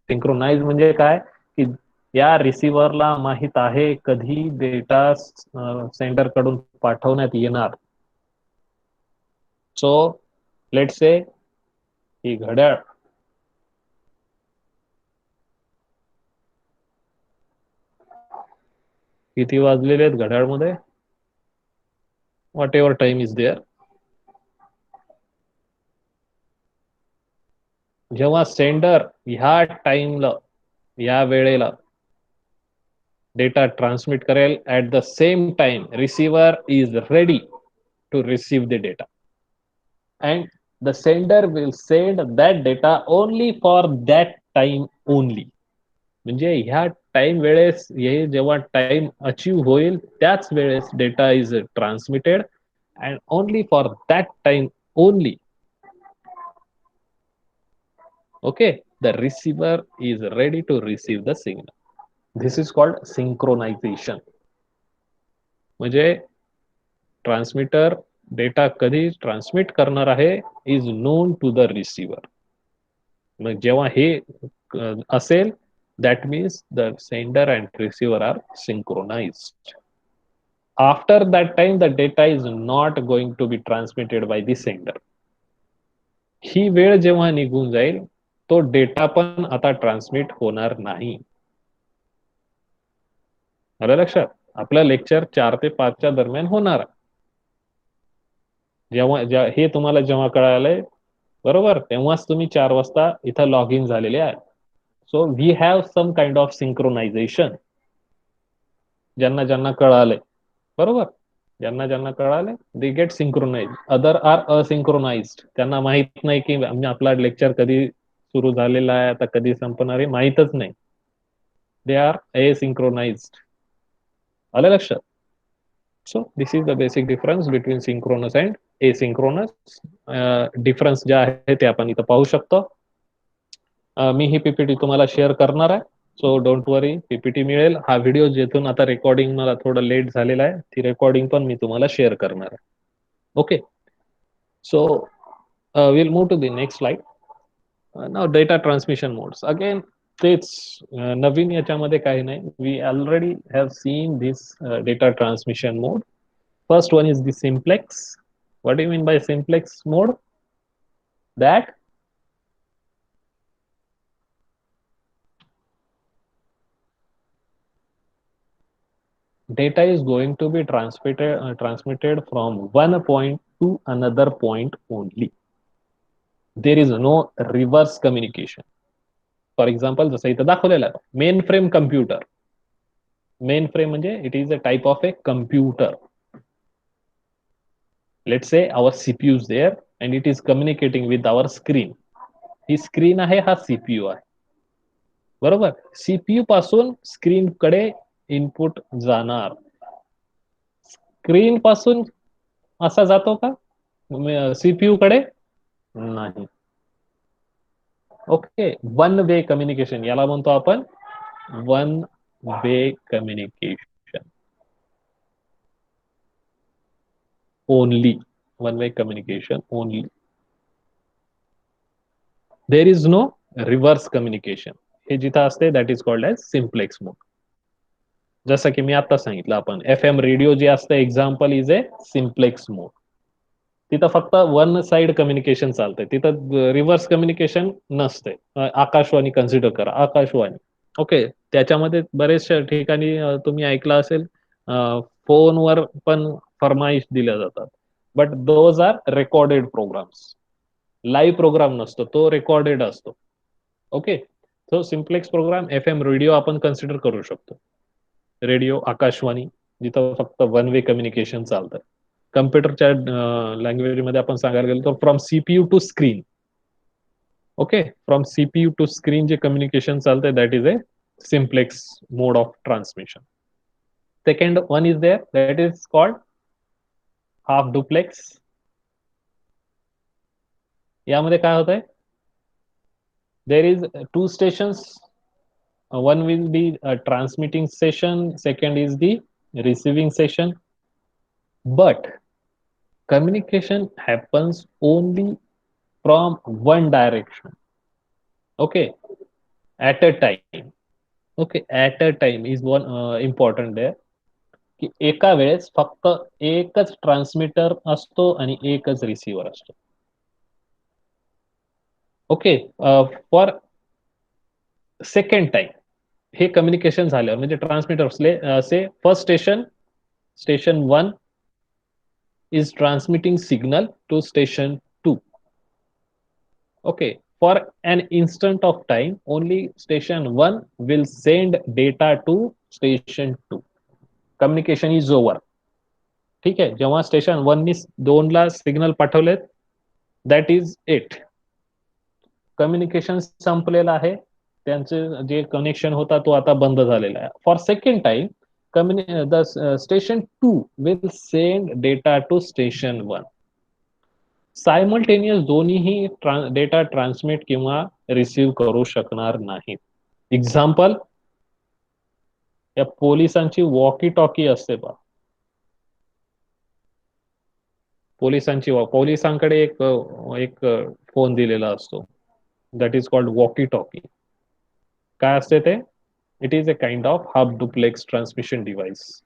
Synchronize म्हणजे काय की या रिसिव्हरला माहित आहे कधी डेटा सेंडर कडून पाठवण्यात येणार. सो लेट्स से ही घड्याळ किती वाजलेले आहेत घड्याळमध्ये? Whatever time is there. जेव्हा सेंडर ह्या टाइमला, या वेळेला डेटा ट्रान्समिट करेल, at the same time receiver is ready to receive the data and the sender will send that data only for that time only. म्हणजे ह्या time वेळेस हे जेव्हा टाइम अचीव होईल त्याच वेळेस data is transmitted and only for that time only. Okay, the receiver is ready to receive the signal. This is called synchronization. म्हणजे transmitter data कधी transmit करणार आहे is known to the receiver. मग जेव्हा हे असेल that means the sender and receiver are synchronized. After that time the data is not going to be transmitted by the sender. ही वेळ जेव्हा निघून जाईल तो डेटा पण आता ट्रान्समिट होणार नाही. आलं लक्षात? आपलं लेक्चर 4 ते 5च्या दरम्यान होणार. हे तुम्हाला जेव्हा कळालंय बरोबर तेव्हाच तुम्ही 4 वाजता इथं लॉग इन झालेले आहे. So we have some kind of synchronization. ज्यांना ज्यांना कळालंय बरोबर, ज्यांना ज्यांना कळालंय they get synchronize. Other are asynchronized. त्यांना माहित नाही की आपला लेक्चर कधी सुरू झालेला आहे, आता कधी संपणार आहे माहितच नाही. They are asynchronized. आलं लक्षात? So this is the basic difference between synchronous and asynchronous. Difference जे आहे ते आपण इथं पाहू शकतो. मी ही पीपीटी तुम्हाला शेअर करणार आहे. सो डोंट वरी, पीपीटी मिळेल. हा व्हिडिओ जेथून आता रेकॉर्डिंग मला थोडं लेट झालेला आहे, ती रेकॉर्डिंग पण मी तुम्हाला शेअर करणार आहे. Okay, so will move to the next slide. Now data transmission modes. Again तेच नवीन याच्यामध्ये काही नाही. We already have seen this data transmission mode. First one is the simplex. What do you mean by simplex mode? That data is going to be transmitted from one point to another point only. There is no reverse communication. For example, जसं इथं दाखवलेलं आहे mainframe computer. Mainframe म्हणजे it is a type of a computer. Let's say our CPU is there and it is communicating with our screen. ही screen आहे, हा CPU आहे बरोबर. सीपीयू पासून स्क्रीन कडे इनपुट जाणार. स्क्रीन पासून असा जातो का सीपीयू कडे? नाही. ओके, वन वे कम्युनिकेशन याला म्हणतो आपण one way communication. Only one way communication only. There is no reverse communication. हे जिथं असते that is called as simplex mode. जसं की मी आता सांगितलं आपण एफ एम रेडिओ जे असतं example is a simplex mode. तिथं फक्त वन साइड कम्युनिकेशन चालतंय, तिथं रिव्हर्स कम्युनिकेशन नसते. आकाशवाणी कन्सिडर करा, आकाशवाणी ओके, त्याच्यामध्ये बरेचशा ठिकाणी तुम्ही ऐकलं असेल फोनवर पण फरमाईश दिल्या जातात. But those are recorded programs. Live program नसतो, तो रेकॉर्डेड असतो. Okay, so simplex program F M radio आपण कन्सिडर करू शकतो. रेडिओ आकाशवाणी जिथं फक्त वन वे कम्युनिकेशन चालतं. कम्प्युटरच्या लँग्वेज मध्ये आपण सांगायला गेलो तर from CPU to screen. Okay, from CPU to screen जे कम्युनिकेशन चालतंय that is a simplex mode of transmission. Second one is there that is called half duplex. यामध्ये काय होत आहे? There is two stations. one will be a transmitting session, second is the receiving session, but communication happens only from one direction. Okay, at a time. Okay, at a time is one important there. की एका वेळेस फक्त एकच transmitter असतो आणि एकच receiver असतो. Okay, for second time हे कम्युनिकेशन झाल्यावर म्हणजे ट्रान्समीटर से first station 1 is transmitting signal to station 2. Okay, for an instant of time only station 1 will send data to station 2. Communication is over. ठीक आहे, जेव्हा स्टेशन 1 नी 2 ला सिग्नल पाठवलेत दॅट इज इट. कम्युनिकेशन संपलेलं आहे, त्यांचं जे कनेक्शन होता तो आता बंद झालेला आहे. For second time the station 2 will send data to station 1. Simultaneous दोन्हीही डेटा ट्रान्समिट किंवा रिसीव्ह करू शकणार नाहीत. एक्झाम्पल, या पोलिसांची वॉकी टॉकी असते पहा. पोलिसांकडे एक फोन दिलेला असतो, that is called walkie talkie. काय असते ते? It is a kind of hub duplex transmission device.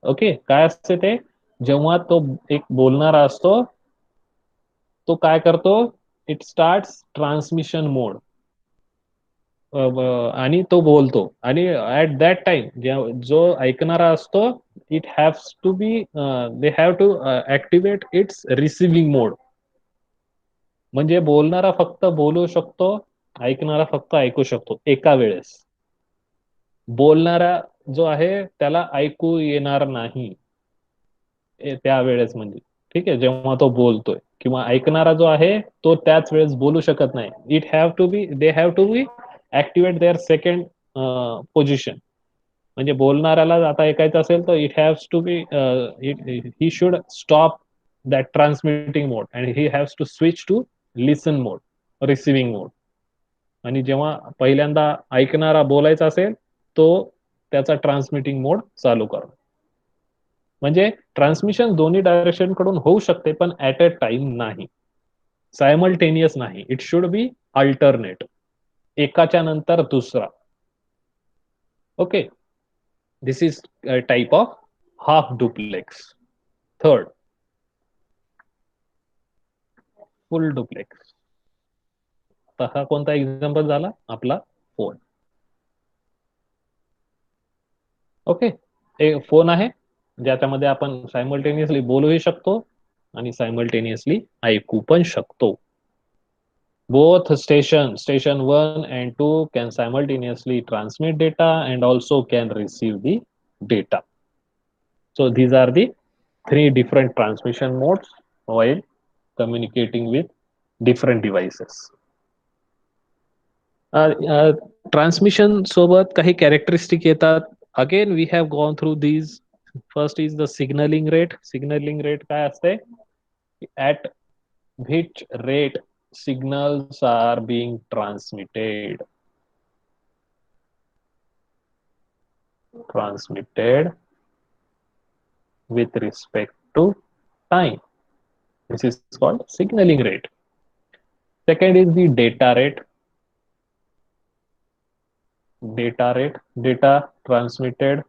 Okay, काय असते ते? जेव्हा तो एक बोलणारा असतो, तो काय करतो? इट स्टार्ट ट्रान्समिशन मोड, आणि तो बोलतो, आणि ऍट दॅट टाइम जो ऐकणारा असतो, it has to be they have to activate its receiving mode. म्हणजे बोलणारा फक्त बोलू शकतो, ऐकणारा फक्त ऐकू शकतो एका वेळेस. बोलणारा जो आहे त्याला ऐकू येणार नाही त्यावेळेस, म्हणजे ठीक आहे, जेव्हा तो बोलतोय. किंवा ऐकणारा जो आहे तो त्याच वेळेस बोलू शकत नाही. They have to be activate their second position. म्हणजे बोलणाऱ्याला आता ऐकायचं असेल तर it has to be he should stop that transmitting mode and he has to switch to listen mode, receiving mode. आणि जेव्हा पहिल्यांदा ऐकणारा बोलायचा असेल, तो त्याचा ट्रान्समिटिंग मोड चालू करा. म्हणजे ट्रान्समिशन दोन्ही डायरेक्शन कडून होऊ शकते, पण ऍट अ टाइम नाही, सायमल्टेनियस नाही. इट शुड बी अल्टरनेट, एकाच्या नंतर दुसरा. Okay, this is type of half duplex. Third, full duplex. तर हा कोणता एक्झाम्पल झाला? आपला फोन. ओके, एक फोन आहे ज्याच्यामध्ये आपण सायमल्टेनियसली बोलूही शकतो आणि सायमल्टेनियसली ऐकू पण शकतो. Both station 1 and 2 can simultaneously transmit data and also can receive the data. So these are the three different transmission modes while communicating with different devices. Transmission सोबत काही कॅरेक्टरिस्टिक येतात. Again we have gone through these. First is the signalling rate. Signalling rate काय असते? At which rate signals are being transmitted with respect to time. This is called signaling rate. Second is the data rate. Data transmitted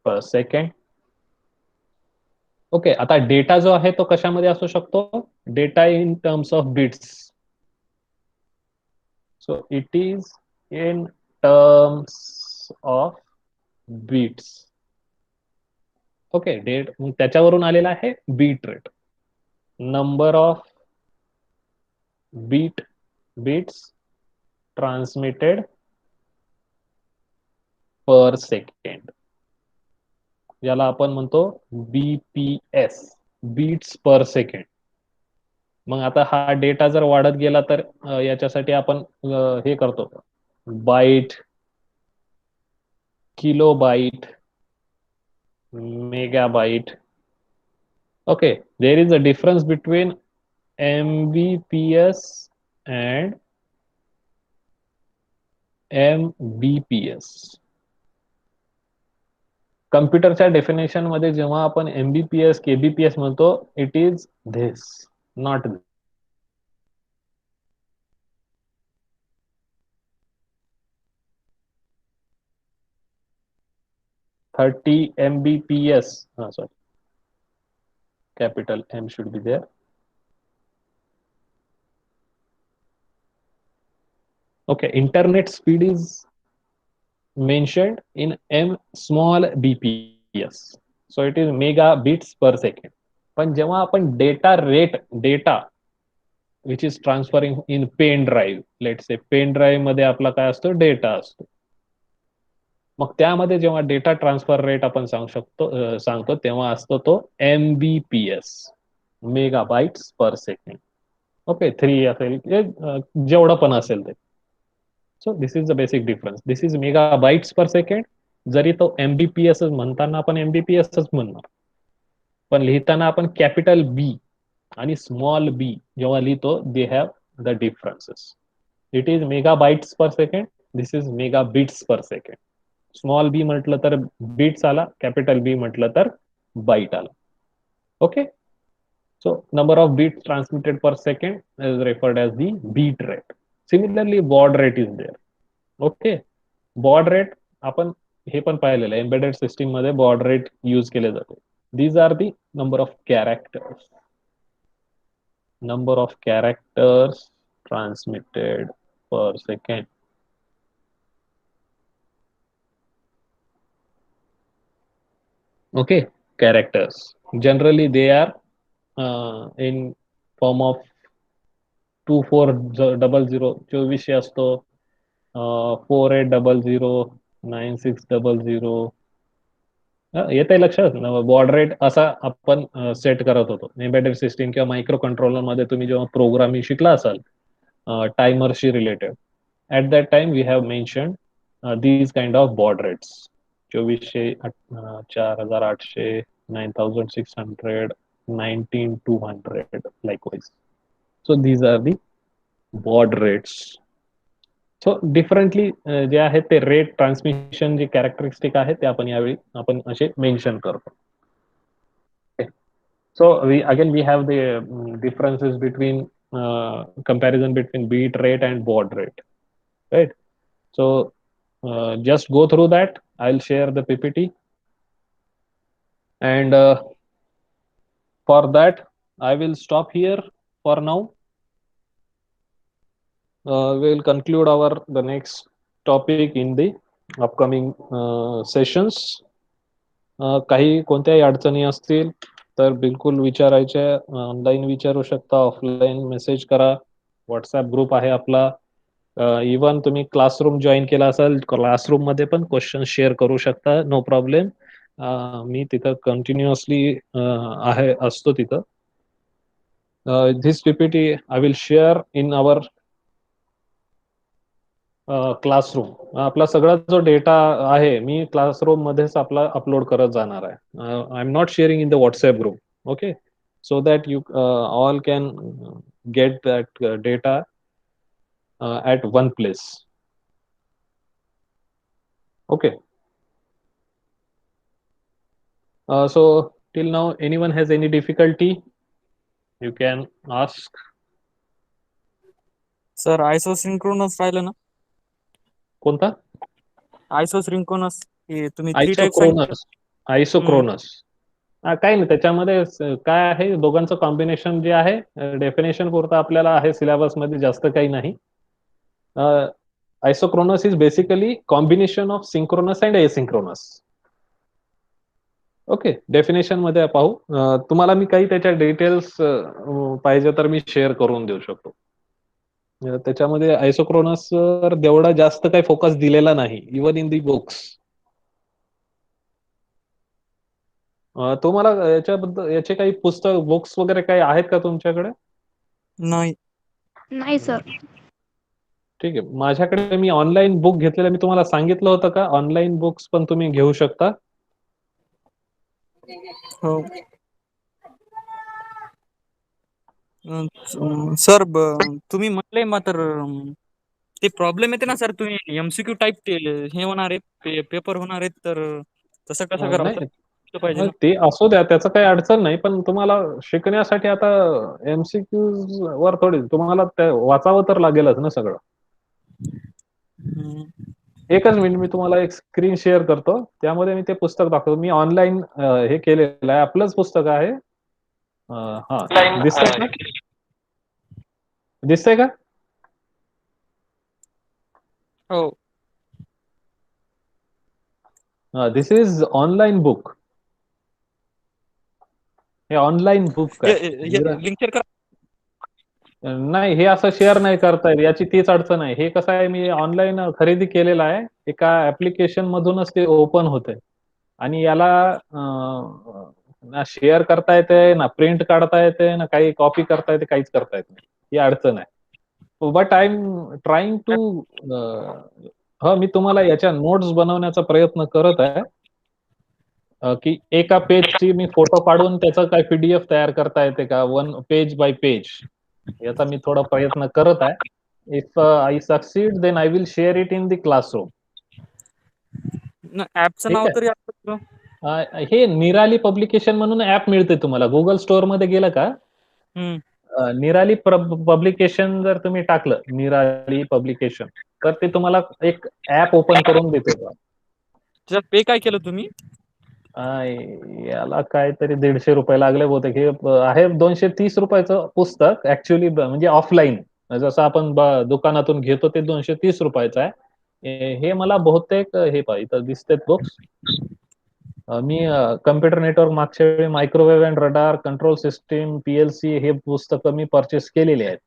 per second. Okay, आता data जो आहे तो कशामध्ये असू शकतो? Data in terms of bits. So it is in terms of bits. Okay, त्याच्यावरून आलेला आहे bit rate, number of bits transmitted per second, याला आपण म्हणतो बीपीएस, बीट्स पर सेकंड. मग आता हा डेटा जर वाढत गेला तर याच्यासाठी आपण हे करतो, byte, kilobyte, megabyte. Okay, there is a difference between Mbps and Mbps. कम्प्युटरच्या डेफिनेशन मध्ये जेव्हा आपण एमबीपीएस केबीपीएस म्हणतो, it is this, not 30 mbps. Sorry, capital M should be there. Okay, internet speed is mentioned in M small bps. So it is megabits per second. पण जेव्हा आपण data which is transferring in pen drive, let say pen drive मध्ये आपला काय असतो? Data असतो. मग त्यामध्ये जेव्हा डेटा ट्रान्सफर रेट आपण सांगतो तेव्हा असतो तो Mbps, megabytes per second. Okay, 3 असेल, जेवढं पण असेल ते. So this is the basic difference. This is megabytes per second. जरी तो एमबीपीएस म्हणताना आपण एमबीपीएसच म्हणणार, पण लिहिताना आपण कॅपिटल बी आणि स्मॉल बी जेव्हा लिहितो, they have the differences. It is megabytes per second, this is megabits per second. Small B म्हटलं तर बिट्स आला, कॅपिटल बी म्हटलं तर बाईट आला. Okay. So number of bits transmitted per second is referred as the beat rate. Similarly, baud rate is there. Okay. Baud rate आपण हे पण पाहिलेलं आहे, एम्बेडेड सिस्टीम मध्ये baud rate यूज केले जाते. These are the number of characters. Number of characters transmitted per second. Okay, characters. Generally, they are in form of 2400 2400 असतो, 4800 9600. येत आहे लक्षात. बॉड रेट असा आपण सेट करत होतो एम्बेडेड सिस्टीम किंवा मायक्रो कंट्रोलर मध्ये. तुम्ही जेव्हा प्रोग्रामिंग शिकला असाल टायमरशी related, at that time we have mention these kind of baud rates. 2400, 4800, 9600, 19200 likewise. So these are the baud rates. So differently जे आहे ते रेट ट्रान्समिशन जे कॅरेक्टरिस्टिक आहे ते आपण यावेळी आपण असे मेन्शन करतो. So we have the differences between comparison between beat rate and baud rate, right? So just go through that. I'll share the PPT, and for that I will stop here for now. We'll conclude our the next topic in the upcoming sessions. काही कोणत्याही अडचणी असतील तर बिलकुल विचारायचे. Online विचारू शकता, offline message करा. व्हॉट्सअप ग्रुप आहे आपला. इवन तुम्ही क्लासरूम जॉईन केला असेल, क्लासरूम मध्ये पण क्वेश्चन शेअर करू शकता, नो प्रॉब्लेम. मी तिथं कंटिन्युअसली आहे, असतो तिथं. This PPT I will share in our classroom. आपला सगळा जो डेटा आहे मी क्लासरूम मध्येच आपला अपलोड करत जाणार आहे. I'm not sharing in the WhatsApp group. Okay. So that you all can get that data at one place. Okay. So till now, anyone has any difficulty? You can ask. Sir isosynchronous राहिलं ना, कोणता? आयसोसिंक्रोनस हे तुम्ही 3 type सांगितलं. Isochronous. Isochronous काही नाही. त्याच्यामध्ये काय आहे, दोघांचं कॉम्बिनेशन जे आहे, डेफिनेशन पुरतं आपल्याला आहे सिलेबस मध्ये, जास्त काही नाही. Isochronous is basically combination of synchronous and asynchronous. Okay. Definition मध्ये पाहू. तुम्हाला मी काही त्याच्या डिटेल्स पाहिजे तर मी शेअर करून देऊ शकतो. त्याच्यामध्ये आयसोक्रोनस वर तेवढा जास्त काही फोकस दिलेला नाही, इवन इन दी बुक्स. तुम्हाला याच्याबद्दल याचे काही पुस्तक बुक्स वगैरे काही आहेत का तुमच्याकडे? नाही. नाही सर. ठीक आहे. माझ्याकडे मी ऑनलाईन बुक घेतलेलं, मी तुम्हाला सांगितलं होतं का ऑनलाईन बुक्स पण तुम्ही घेऊ शकता. हो सर, तुम्ही म्हटले मात्र ते प्रॉब्लेम येते ना सर. तुम्ही एमसीक्यू टाईप हे होणार आहे, पेपर होणार आहेत, तर तसं कसं करावं नाही सर? पाहिजे ना. ते असू द्या, त्याचं काही अडचण नाही. पण तुम्हाला शिकण्यासाठी आता एमसीक्यू वर थोडी तुम्हाला वाचावं तर लागेलच ना सगळं. हम्म. एकच मिनिट, मी तुम्हाला एक स्क्रीन शेअर करतो, त्यामध्ये मी ते पुस्तक दाखवतो. मी ऑनलाईन हे केलेलं आहे, आपलंच पुस्तक आहे. हा, दिसतंय का? दिसतंय का? हो. This is online book. हे ऑनलाईन बुक आहे. लिंक शेअर करा. नाही, हे असं शेअर नाही करता येत, याची तीच अडचण आहे. हे कसं आहे, मी ऑनलाईन खरेदी केलेलं आहे, एका ऍप्लिकेशन मधूनच ते ओपन होते. आणि याला ना शेअर करता येते, ना प्रिंट काढता येते, ना काही कॉपी करता येते, काहीच करता येत नाही. ही अडचण आहे. But I am trying to मी तुम्हाला याच्या नोट्स बनवण्याचा प्रयत्न करत आहे, की एका पेजची मी फोटो काढून त्याचा काय पीडीएफ तयार करता येते का, वन पेज बाय पेज. याचा मी थोडा प्रयत्न करत आहे. If I succeed, then I will share it in the classroom. ऍपचं ठीक नाव आहे. तरी आपलं. हे निराली पब्लिकेशन म्हणून ऍप मिळते तुम्हाला. गुगल स्टोअर मध्ये गेलं का, हम्म. निराली पब्लिकेशन जर तुम्ही टाकलं, निराली पब्लिकेशन, तर ते तुम्हाला एक ऍप ओपन करून देते. त्याच्यात पे काय केलं तुम्ही? याला काहीतरी 150 रुपये लागले बहुतेक. हे आहे 230 रुपयाचं पुस्तक ऍक्च्युली, म्हणजे ऑफलाईन. जसं आपण दुकानातून घेतो ते 230 रुपयाचं आहे. हे मला बहुतेक हे पहा इथं दिसतेत बुक्स. मी कम्प्युटर नेटवर्क मागच्या वेळी microwave and radar, control system, PLC हे पुस्तकं मी परचेस केलेली आहेत.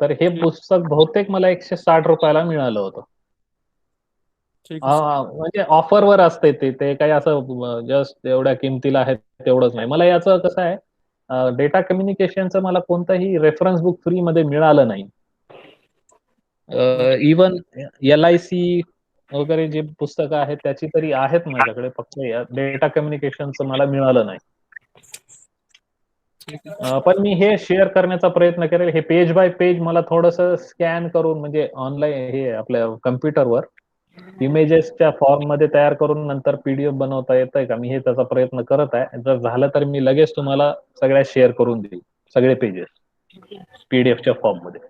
तर हे ठीक पुस्तक बहुतेक मला 160 रुपयाला मिळालं होतं. ठीक आहे. म्हणजे ऑफरवर असते ते. ते काही असं जस्ट एवढ्या किमतीला आहे तेवढंच नाही. मला याचं कसं आहे, डेटा कम्युनिकेशनचं मला कोणतंही रेफरन्स बुक फ्रीमध्ये मिळालं नाही. बरं. इवन LIC वगैरे जे पुस्तकं आहेत त्याची तरी आहेत माझ्याकडे, फक्त या डेटा कम्युनिकेशनचं मला मिळालं नाही. ठीक आहे. पण मी हे शेअर करण्याचा प्रयत्न करेल. हे पेज बाय पेज मला थोडंसं स्कॅन करून, म्हणजे ऑनलाईन हे आपल्या कम्प्युटरवर इमेजेसच्या फॉर्म मध्ये तयार करून नंतर PDF बनवता येतंय का, मी हे त्याचा प्रयत्न करत आहे. जर झालं तर मी लगेच तुम्हाला सगळ्या शेअर करून देईल, सगळे पेजेस PDFच्या फॉर्म मध्ये.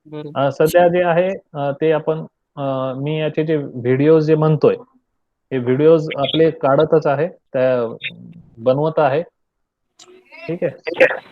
बरं. सध्या जे आहे ते आपण मी याचे जे व्हिडिओ जे म्हणतोय, हे व्हिडिओज आपले काढतच आहे, त्या बनवत आहे. ठीक आहे.